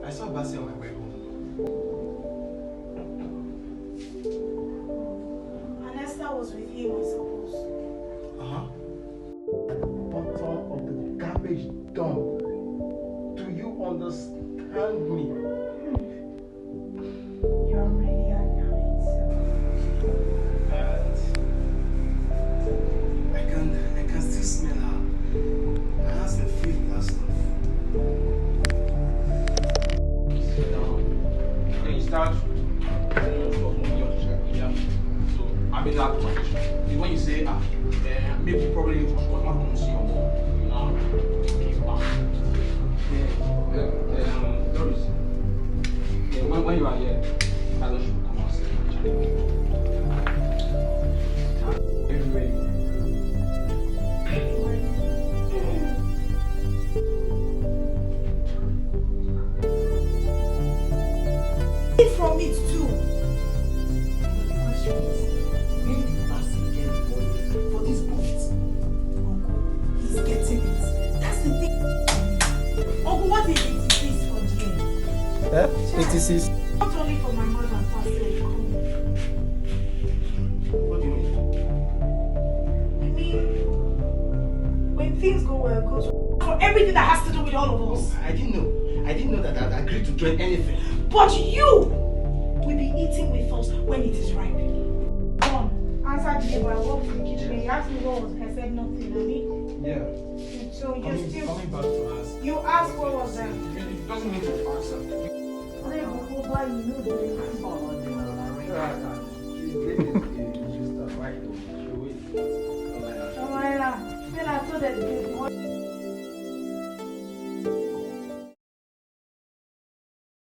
I saw Bassy on my way home. And Esther was with him, I suppose. Bottom of the garbage dump. Do you understand me? You're really annoying. I can still smell her. Her hands and feel that stuff. Sit down. Then you start. So I'm in that position. It's when you say, maybe probably was not going to see your mom. You know, keep back. Doris. When you are here, I don't should come and say, are you ready? From it too. The question is, will Bassy get money for this boat? Uncle, he's getting it. That's the thing. Uncle, what is 86 for dear? 86. Not only for my mother and pastor. What do you mean? I mean, when things go well, it goes well. For everything that has to do with all of us. I didn't know. I didn't know that I'd agreed to join anything. But you will be eating with us when it is ripe. Come on, answer the neighbor. I walked to the kitchen and he asked me what was. I said nothing. I mean, Yeah. so you're still. Coming back to us. You asked what was that? It doesn't mean to answer. Oh my God. Then I told that